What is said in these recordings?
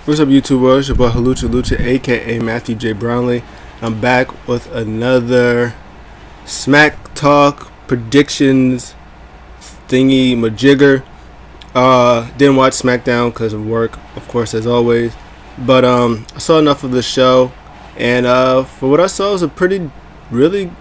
What's up, YouTube world? It's your boy Lucha, aka Matthew J. Brownlee. I'm back with another Smack Talk predictions thingy majigger. Didn't watch SmackDown because of work, of course, as always. But I saw enough of the show, and for what I saw, it was a really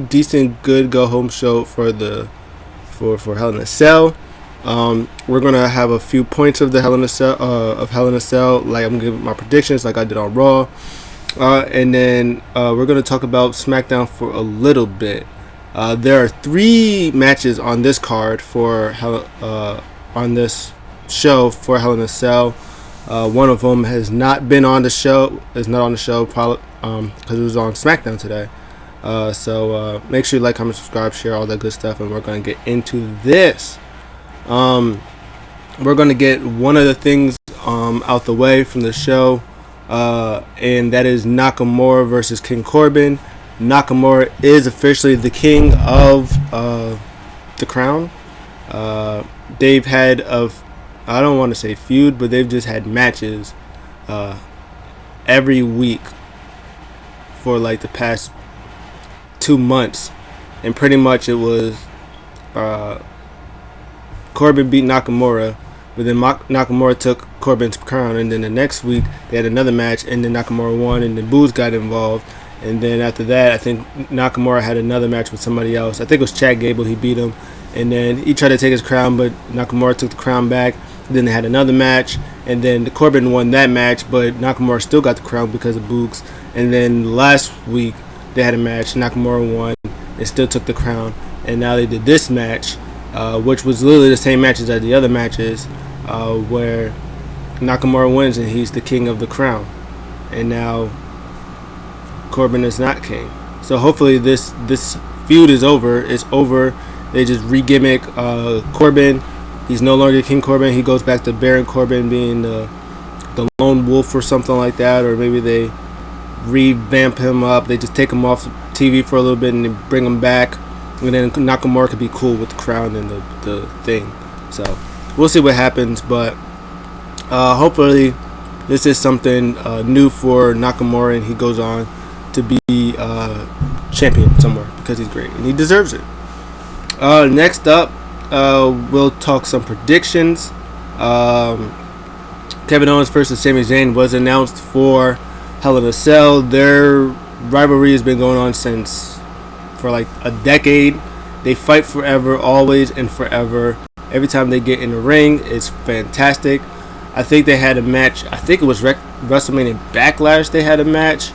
decent, good go home show for Hell in a Cell. We're gonna have a few points of the Hell in a Cell, like I'm gonna give my predictions, like I did on Raw, and then we're gonna talk about SmackDown for a little bit. There are 3 matches on this card on this show for Hell in a Cell. One of them has not been on the show, probably because it was on SmackDown today. So make sure you like, comment, subscribe, share, all that good stuff, and we're gonna get into this. We're going to get one of the things out the way from the show, and that is Nakamura versus King Corbin. Nakamura is officially the king of the crown. They've had I don't want to say feud, but they've just had matches every week for like the past 2 months, and pretty much it was Corbin beat Nakamura, but then Nakamura took Corbin's crown, and then the next week they had another match, and then Nakamura won, and then Booz got involved, and then after that I think Nakamura had another match with somebody else. I think it was Chad Gable. He beat him, and then he tried to take his crown, but Nakamura took the crown back. Then they had another match, and then Corbin won that match, but Nakamura still got the crown because of Boogs. And then last week they had a match, Nakamura won and still took the crown, and now they did this match, which was literally the same matches as the other matches, where Nakamura wins and he's the king of the crown, and now Corbin is not king. So hopefully this feud is over. It's over. They just re-gimmick Corbin. He's no longer King Corbin. He goes back to Baron Corbin being the lone wolf or something like that, or maybe they revamp him up. They just take him off TV for a little bit and then bring him back. And then Nakamura could be cool with the crown and the thing. So we'll see what happens. But hopefully this is something new for Nakamura, and he goes on to be champion somewhere because he's great and he deserves it. Next up, we'll talk some predictions. Kevin Owens versus Sami Zayn was announced for Hell in a Cell. Their rivalry has been going on for like a decade. They fight forever, always and forever. Every time they get in the ring, it's fantastic. I think they had a match. I think it was WrestleMania Backlash. They had a match,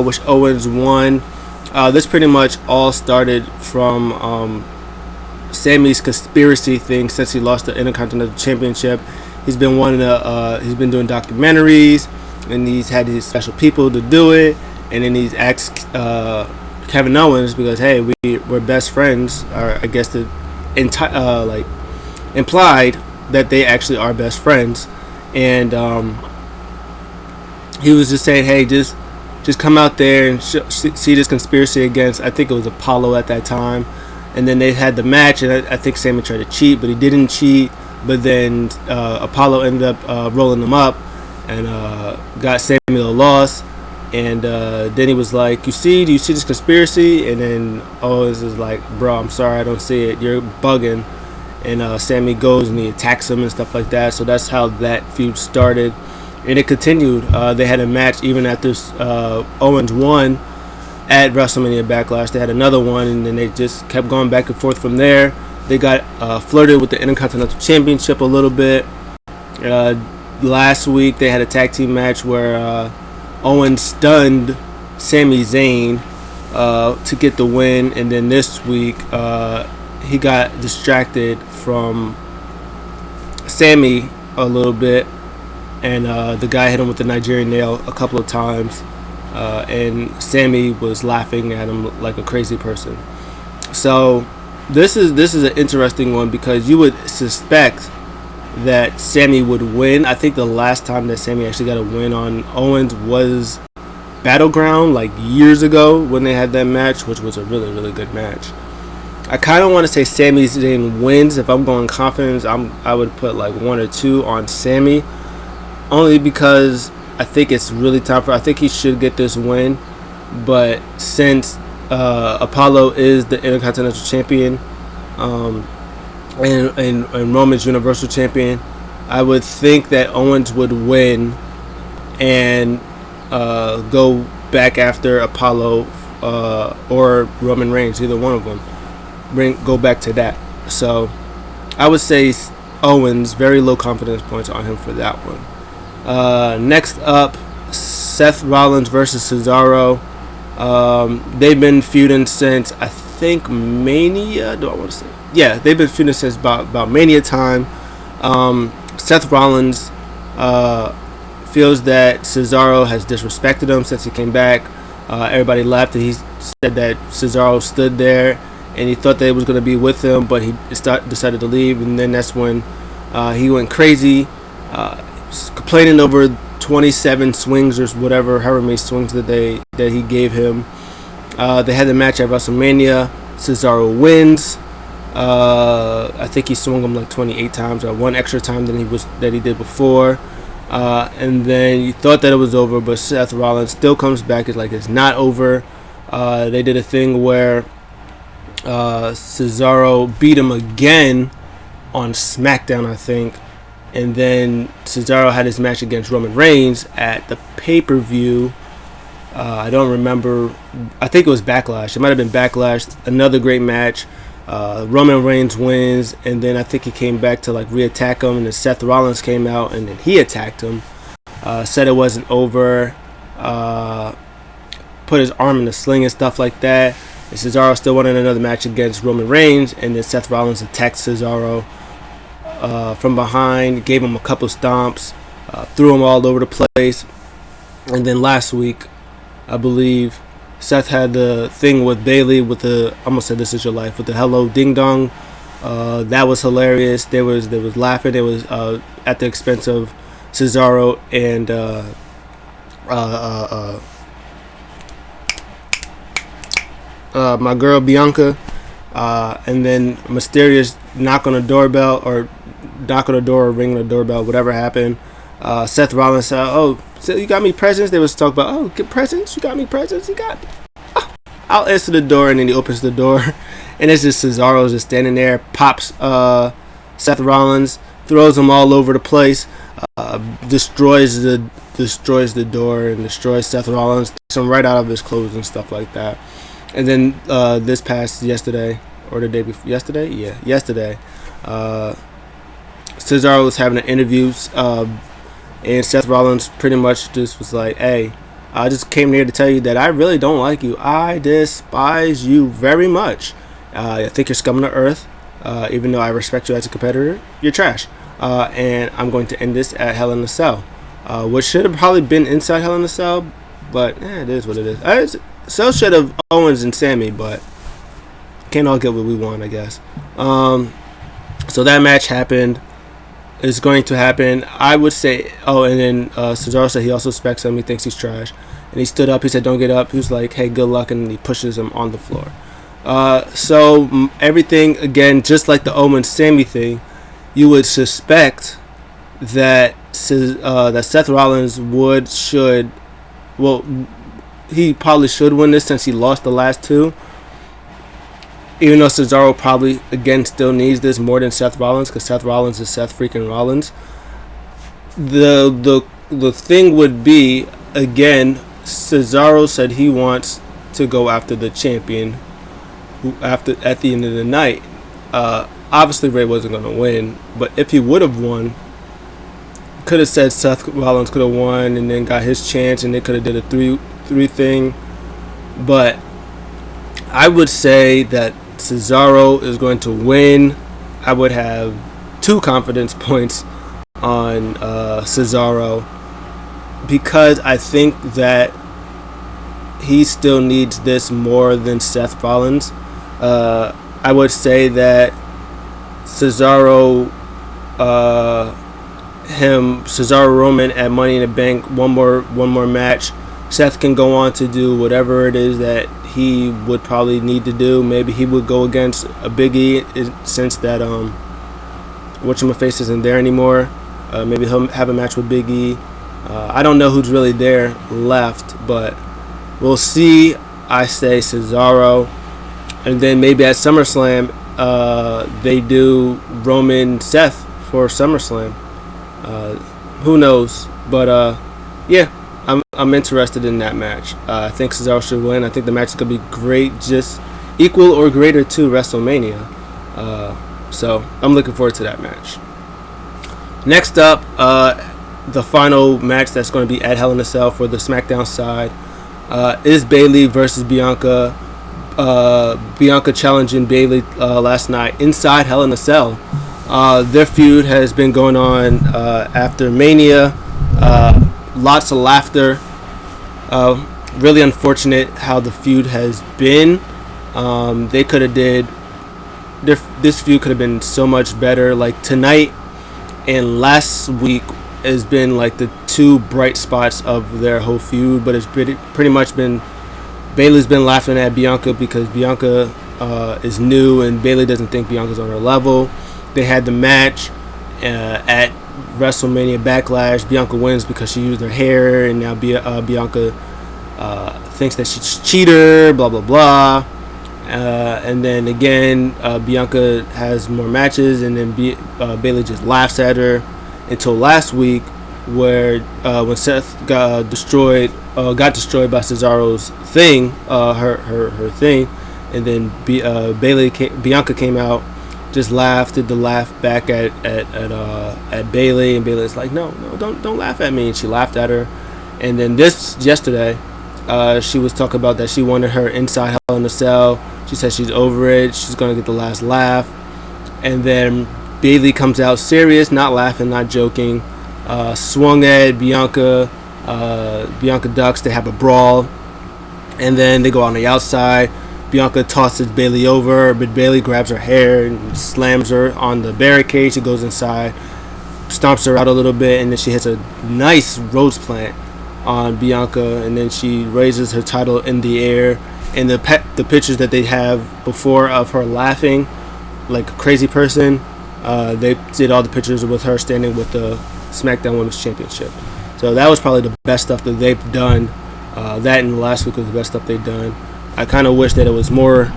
which Owens won. This pretty much all started from Sammy's conspiracy thing since he lost the Intercontinental Championship. He's been he's been doing documentaries, and he's had his special people to do it, and then he's asked Kevin Owens, because hey, we're best friends, or I guess like implied that they actually are best friends, and he was just saying, hey, just come out there and see this conspiracy against, I think it was Apollo at that time. And then they had the match, and I think Sammy tried to cheat, but he didn't cheat. But then Apollo ended up rolling him up and got Sammy the loss. And then he was like, do you see this conspiracy? And then Owens is like, bro, I'm sorry, I don't see it. You're bugging. And Sammy goes and he attacks him and stuff like that. So that's how that feud started. And it continued. They had a match even after Owens won at WrestleMania Backlash. They had another one, and then they just kept going back and forth from there. They got flirted with the Intercontinental Championship a little bit. Last week they had a tag team match where Owens stunned Sami Zayn to get the win, and then this week he got distracted from Sami a little bit, and the guy hit him with the Nigerian nail a couple of times. And Sammy was laughing at him like a crazy person. So this is an interesting one, because you would suspect that Sammy would win. I think the last time that Sammy actually got a win on Owens was Battleground, like years ago, when they had that match, which was a really, really good match. I kind of want to say Sami Zayn wins. If I'm going confidence, I would put like 1 or 2 on Sammy. only because I think it's really time for. I think he should get this win, but since Apollo is the Intercontinental Champion, um, and Roman's Universal Champion, I would think that Owens would win and go back after Apollo or Roman Reigns, either one of them. Go back to that. So I would say Owens, very low confidence points on him for that one. Next up, Seth Rollins versus Cesaro. They've been feuding since I think Mania. Do I want to say? Yeah, they've been feuding since about Mania time. Seth Rollins feels that Cesaro has disrespected him since he came back. Everybody left, and he said that Cesaro stood there, and he thought that it was going to be with him, but he decided to leave, and then that's when he went crazy, complaining over 27 swings or whatever, however many swings that he gave him. They had the match at WrestleMania. Cesaro wins. I think he swung him like 28 times, or one extra time than he did before. And then you thought that it was over, but Seth Rollins still comes back. It's like it's not over. They did a thing where Cesaro beat him again on SmackDown, I think. And then Cesaro had his match against Roman Reigns at the pay-per-view. I don't remember. I think it was Backlash. It might have been Backlash. Another great match. Roman Reigns wins, and then I think he came back to like re-attack him, and then Seth Rollins came out, and then he attacked him. Said it wasn't over. Put his arm in the sling and stuff like that. And Cesaro still wanted another match against Roman Reigns, and then Seth Rollins attacked Cesaro from behind, gave him a couple stomps, threw him all over the place. And then last week, I believe, Seth had the thing with Bailey with the, I almost said This Is Your Life, with the Hello Ding Dong. That was hilarious. There was laughing. It was at the expense of Cesaro and my girl Bianca. And then Mysterious knock on the doorbell, or knock on the door, or ring on the doorbell, whatever happened. Seth Rollins said, "Oh, so you got me presents?" They was talking about, "Oh, get presents. You got me presents. You got." I'll answer the door, and then he opens the door, and it's just Cesaro just standing there. Pops Seth Rollins, throws him all over the place, destroys the door, and destroys Seth Rollins, takes him right out of his clothes and stuff like that. And then this past yesterday, or the day before yesterday, Cesaro was having an interview. And Seth Rollins pretty much just was like, "Hey, I just came here to tell you that I really don't like you. I despise you very much. I think you're scum of the earth. Even though I respect you as a competitor, you're trash. And I'm going to end this at Hell in a Cell." Which should have probably been inside Hell in a Cell, but it is what it is. So should have Owens and Sammy, but can't all get what we want, I guess. So that match happened. Is going to happen. I would say, and then Cesaro said he also specs him. He thinks he's trash. And he stood up. He said, "Don't get up." He was like, "Hey, good luck." And he pushes him on the floor. So everything, again, just like the Owens Sammy thing, you would suspect that Seth Rollins he probably should win this since he lost the last two. Even though Cesaro probably, again, still needs this more than Seth Rollins, because Seth Rollins is Seth freaking Rollins. The thing would be, again, Cesaro said he wants to go after the champion at the end of the night. Obviously, Rey wasn't going to win, but if he would have won, could have said Seth Rollins could have won and then got his chance, and they could have did a three thing. But I would say that Cesaro is going to win. I would have 2 confidence points on Cesaro, because I think that he still needs this more than Seth Rollins. I would say that Cesaro Roman at Money in the Bank, one more match. Seth can go on to do whatever it is that he would probably need to do. Maybe he would go against a Big E, since that whatchamacface isn't there anymore. Maybe he'll have a match with Big E. I don't know who's really there left, but we'll see. I say Cesaro. And then maybe at SummerSlam, they do Roman Seth for SummerSlam. Who knows? But yeah, I'm interested in that match. I think Cesaro should win. I think the match is gonna be great, just equal or greater to WrestleMania. So I'm looking forward to that match. Next up, the final match that's going to be at Hell in a Cell for the SmackDown side is Bayley versus Bianca. Bianca challenging Bayley last night inside Hell in a Cell. Their feud has been going on after Mania. Lots of laughter. Really unfortunate how the feud has been. They could have did. This feud could have been so much better. Like tonight and last week has been like the two bright spots of their whole feud, but it's pretty much been Bayley's been laughing at Bianca because Bianca is new and Bayley doesn't think Bianca's on her level. They had the match at WrestleMania Backlash. Bianca wins because she used her hair, and now Bianca thinks that she's a cheater, blah blah blah. And then again, Bianca has more matches, and then Bayley just laughs at her until last week, where when Seth got destroyed by Cesaro's thing, her thing, and then Bianca came out, just laughed, did the laugh back at Bayley, and Bayley's like, no, don't laugh at me, and she laughed at her. And then yesterday, she was talking about that she wanted her inside Hell in a Cell. She said she's over it. She's gonna get the last laugh. And then Bayley comes out serious, not laughing, not joking. Swung at Bianca. Bianca ducks. They have a brawl, and then they go on the outside. Bianca tosses Bayley over, but Bayley grabs her hair and slams her on the barricade. She goes inside, stomps her out a little bit, and then she hits a nice Rhodes plant on Bianca, and then she raises her title in the air. And the pictures that they have before of her laughing like a crazy person, they did all the pictures with her standing with the SmackDown Women's Championship. So that was probably the best stuff that they've done. That and last week was the best stuff they've done. I kind of wish that it was more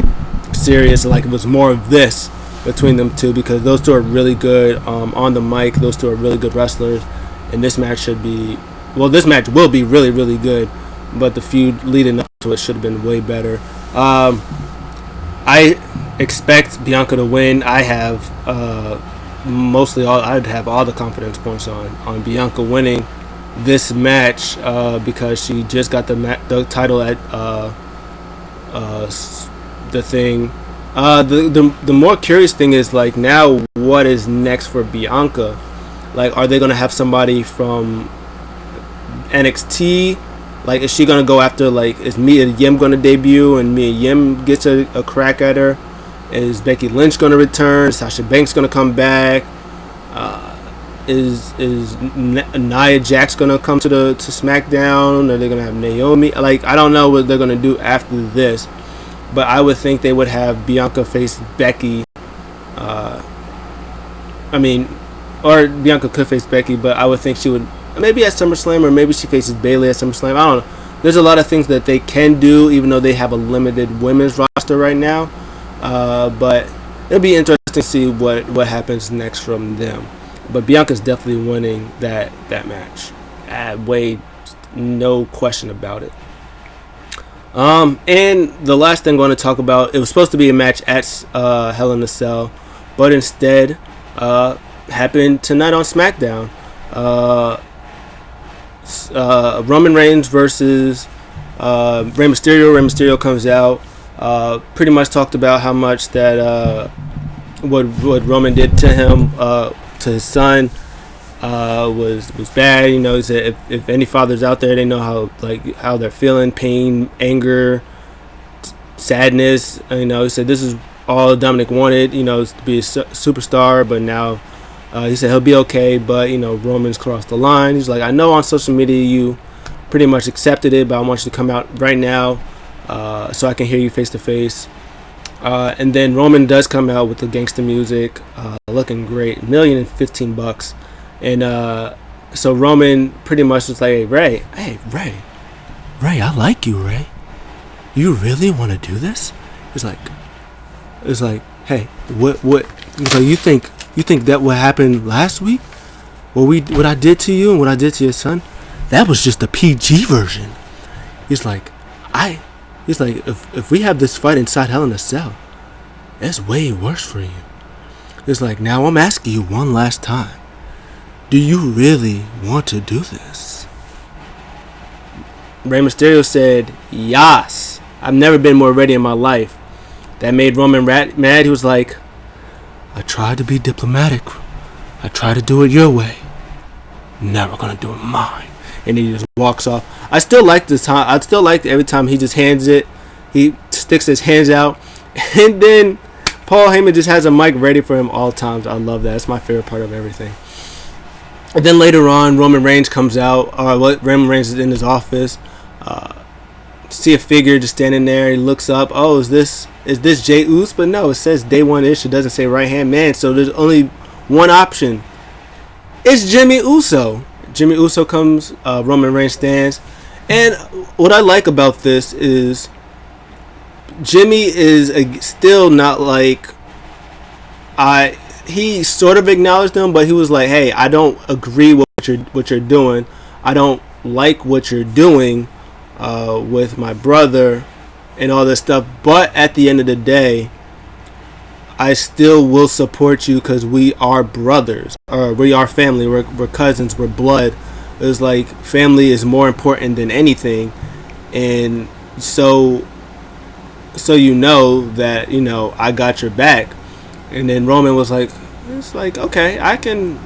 serious, like it was more of this between them two, because those two are really good on the mic. Those two are really good wrestlers, and this match this match will be really, really good, but the feud leading up to it should have been way better. I expect Bianca to win. I have I'd have all the confidence points on Bianca winning this match because she just got the title at the thing. The more curious thing is, like, now what is next for Bianca? Like, are they gonna have somebody from NXT? Like, is she gonna go after, like, is Mia Yim gonna debut and Mia Yim gets a crack at her? Is Becky Lynch gonna return? Is Sasha Banks gonna come back? Is Nia Jax gonna come to SmackDown? Are they gonna have Naomi? Like, I don't know what they're gonna do after this, but I would think they would have Bianca face Becky. Or Bianca could face Becky, but I would think she would maybe at SummerSlam, or maybe she faces Bayley at SummerSlam. I don't know. There's a lot of things that they can do, even though they have a limited women's roster right now. But it'll be interesting to see what happens next from them. But Bianca's definitely winning that match. No question about it. And the last thing I'm going to talk about, it was supposed to be a match at Hell in a Cell, but instead happened tonight on SmackDown. Roman Reigns versus Rey Mysterio. Rey Mysterio comes out, pretty much talked about how much that what Roman did to him, to his son, was bad. You know, he said if any fathers out there, they know how they're feeling, pain, anger, sadness. You know, he said this is all Dominic wanted, you know, to be a superstar, but now he said he'll be okay, but, you know, Roman's crossed the line. He's like, I know on social media you pretty much accepted it, but I want you to come out right now so I can hear you face to face. And then Roman does come out with the gangster music, looking great, $1,015,000. And so Roman pretty much was like, hey Ray, I like you, Ray. You really want to do this? It's like, hey, what? He's like, you think that what happened last week? What I did to you and what I did to your son? That was just the PG version. He's like, if we have this fight inside Hell in a Cell, it's way worse for you. It's like, now I'm asking you one last time. Do you really want to do this? Rey Mysterio said, yes. I've never been more ready in my life. That made Roman mad. He was like, I tried to be diplomatic. I tried to do it your way. Never gonna do it mine. And he just walks off. I still like this time. I still like every time he just hands it. He sticks his hands out. And then Paul Heyman just has a mic ready for him all times. I love that. That's my favorite part of everything. And then later on, Roman Reigns comes out. Roman Reigns is in his office. See a figure just standing there. He looks up. Oh, is this Jey Uso? But no, it says Day One Ish. It doesn't say right hand man. So there's only one option. It's Jimmy Uso. Jimmy Uso comes. Roman Reigns stands. And what I like about this is Jimmy is still not like he sort of acknowledged them, but he was like, hey, I don't agree with what you're doing. I don't like what you're doing with my brother and all this stuff. But at the end of the day, I still will support you because we are brothers, or we are family. We're cousins. We're blood. It was like family is more important than anything, and so you know that I got your back. And then Roman was like, it's like, okay, I can,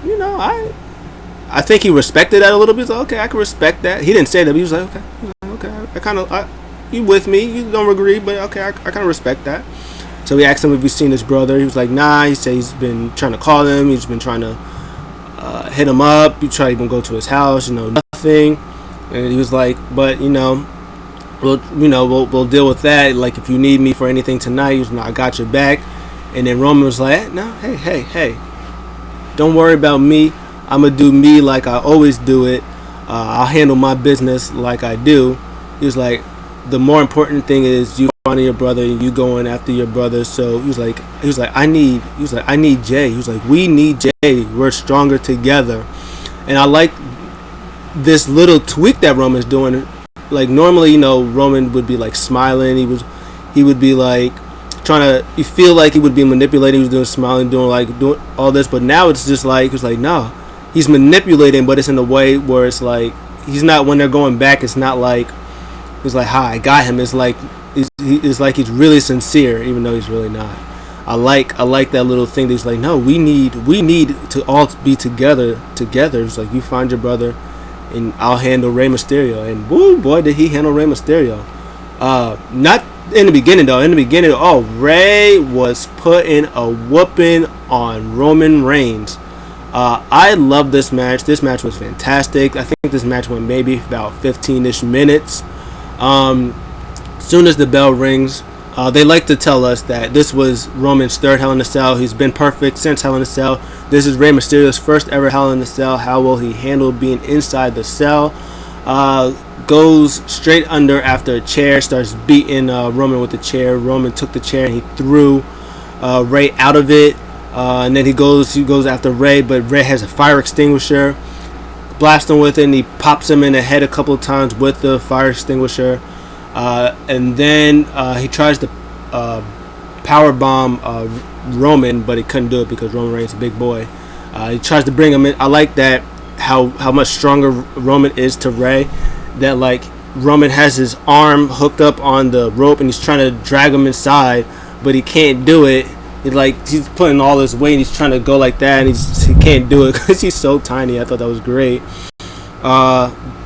I think he respected that a little bit. He's like, okay, I can respect that. He didn't say that, but he was like, okay, I kind of, you with me? You don't agree, but okay, I kind of respect that. So we asked him if he's seen his brother. He was like, nah. He said he's been trying to call him. He's been trying to hit him up. He tried to even go to his house, nothing. And he was like, but we'll deal with that. Like, if you need me for anything tonight, he was like, I got your back. And then Roman was like, no, hey, don't worry about me. I'm going to do me like I always do it. I'll handle my business like I do. He was like, the more important thing is you finding your brother and you going after your brother. So he was like, I need Jay. He was like, we need Jay. We're stronger together. And I like this little tweak that Roman's doing. Like, normally, Roman would be like smiling. He would be like, you feel like he would be manipulating. He was doing smiling, doing all this, but now it's just like no, he's manipulating, but it's in a way where it's like he's not, when they're going back, it's not like it's like, hi, I got him. It's like it's like he's really sincere, even though he's really not. I like that little thing that he's like, no, we need to all be together. It's like, you find your brother and I'll handle Rey Mysterio. And woo, boy, did he handle Rey Mysterio. Not in the beginning, though. In the beginning, Ray was putting a whooping on Roman Reigns. I love this match. This match was fantastic. I think this match went maybe about 15-ish minutes. Soon as the bell rings, they like to tell us that this was Roman's third Hell in a Cell. He's been perfect since Hell in a Cell. This is Rey Mysterio's first ever Hell in a Cell. How will he handle being inside the cell? Goes straight under after a chair, starts beating Roman with the chair. Roman took the chair and he threw Rey out of it, and then he goes after Rey, but Rey has a fire extinguisher, blasts him with it, and he pops him in the head a couple of times with the fire extinguisher, and then he tries to power bomb Roman, but he couldn't do it because Roman Reigns is a big boy. He tries to bring him in. I like that how much stronger Roman is to Rey. That like Roman has his arm hooked up on the rope and he's trying to drag him inside, but he can't do it. He's putting all his weight and he's trying to go like that, and he can't do it because he's so tiny. I thought that was great.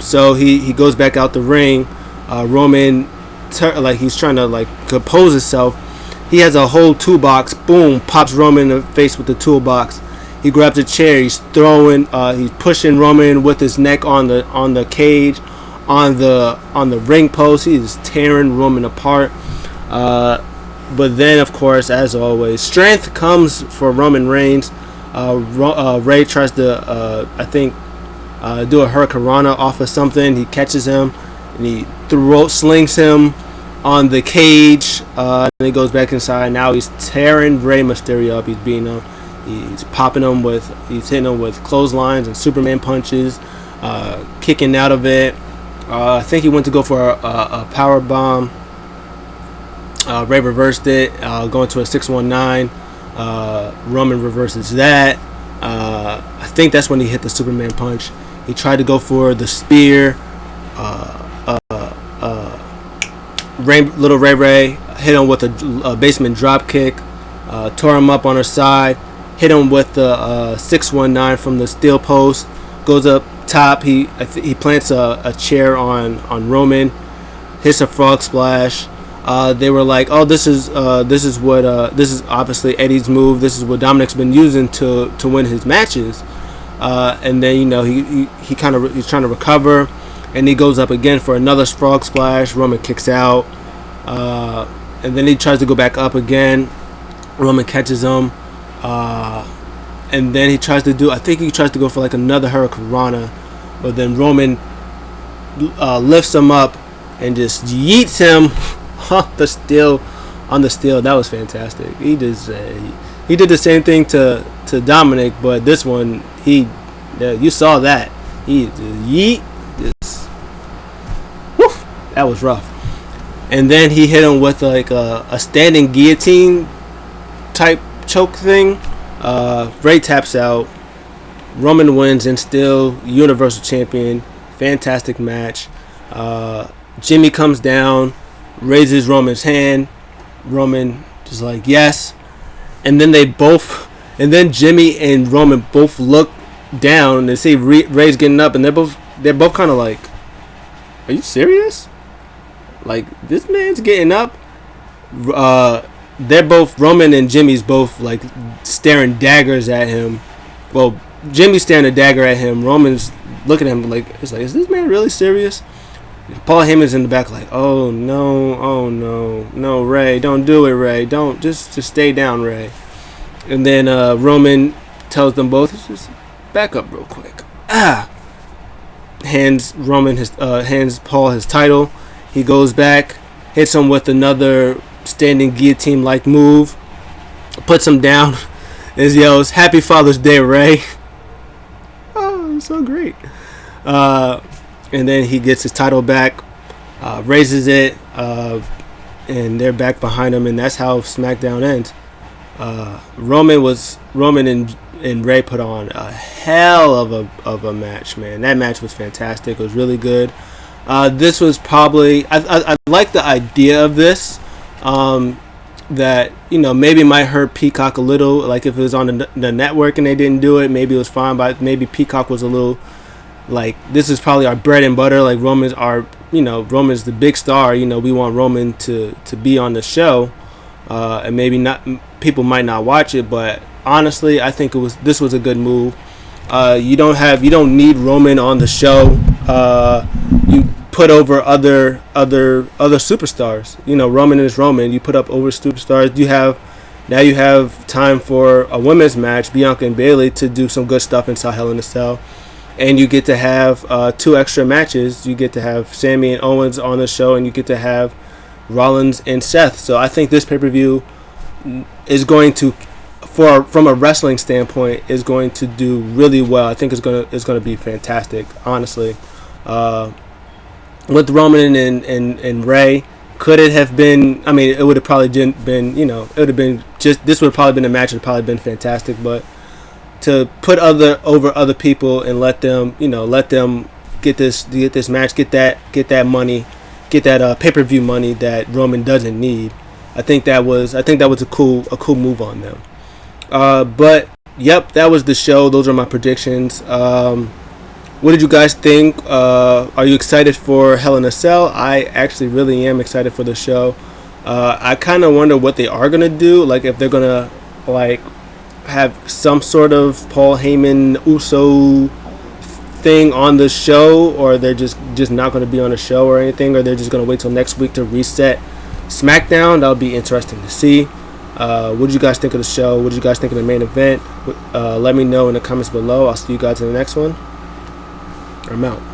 So he goes back out the ring. Roman he's trying to compose himself. He has a whole toolbox. Boom! Pops Roman in the face with the toolbox. He grabs a chair. He's pushing Roman with his neck on the cage. On the ring post, he's tearing Roman apart. But then, of course, as always, strength comes for Roman Reigns. Rey tries to, I think, do a hurricanrana off of something. He catches him and he slings him on the cage. And he goes back inside. Now he's tearing Rey Mysterio up. He's beating him. He's hitting him with clotheslines and Superman punches, kicking out of it. I think he went to go for a power bomb. Rey reversed it, going to a 619. Roman reverses that. I think that's when he hit the Superman punch. He tried to go for the spear. Little Ray hit him with a basement drop kick, tore him up on her side, hit him with the 619 from the steel post. Goes up top. He plants a chair on Roman, hits a frog splash. They were like, "Oh, this is obviously Eddie's move. This is what Dominic's been using to win his matches." And then he's trying to recover, and he goes up again for another frog splash. Roman kicks out, and then he tries to go back up again. Roman catches him, and then he tries to go for like another hurricanrana, but then Roman lifts him up and just yeets him on the steel. That was fantastic. He did the same thing to Dominic, but this one you saw that he just yeet. That was rough. And then he hit him with like a standing guillotine type choke thing. Rey taps out. Roman wins and still Universal Champion. Fantastic match. Jimmy comes down, raises Roman's hand. Roman just like yes, and then Jimmy and Roman both look down and they see Rey's getting up, and they're both kind of like, "Are you serious? Like this man's getting up?" They're both, Roman and Jimmy's both like staring daggers at him. Well, Jimmy's staring a dagger at him. Roman's looking at him like, "Is this man really serious?" Paul Heyman's in the back like, "Oh no, Rey, don't do it, Rey. Don't just stay down, Rey." And then Roman tells them both, "Just back up real quick." Hands Paul his title. He goes back, hits him with another standing guillotine like move, puts him down, and yells, "Happy Father's Day, Rey." Oh, it's so great. And then he gets his title back, raises it, and they're back behind him, and that's how SmackDown ends. Roman and Rey put on a hell of a match, man. That match was fantastic. It was really good. This was probably, I like the idea of this. That maybe might hurt Peacock a little. Like if it was on the network and they didn't do it, maybe it was fine. But maybe Peacock was a little like, this is probably our bread and butter. Like Roman's Roman's the big star. We want Roman to be on the show, and maybe not. People might not watch it, but honestly, I think this was a good move. You don't need Roman on the show. You put over other superstars. Roman is Roman. You put up over superstars. You have time for a women's match, Bianca and Bayley, to do some good stuff inside Hell in a Cell. And you get to have 2 extra matches. You get to have Sami and Owens on the show, and you get to have Rollins and Seth. So I think this pay-per-view is going to, from a wrestling standpoint, is going to do really well. I think it's going to be fantastic, honestly. With Roman and Rey, could it have been? I mean, it would have probably been. It would have been just. This would have probably been a match. It would have probably been fantastic, but to put over other people and let them get this match, get that money, get that pay-per-view money that Roman doesn't need. I think that was a cool move on them. But yep, that was the show. Those are my predictions. What did you guys think? Are you excited for Hell in a Cell? I actually really am excited for the show. I kind of wonder what they are gonna do. Like if they're gonna have some sort of Paul Heyman Uso thing on the show, or they're just not going to be on the show or anything, or they're just going to wait till next week to reset SmackDown. That'll be interesting to see. What did you guys think of the show? What did you guys think of the main event? Let me know in the comments below. I'll see you guys in the next one. I'm out.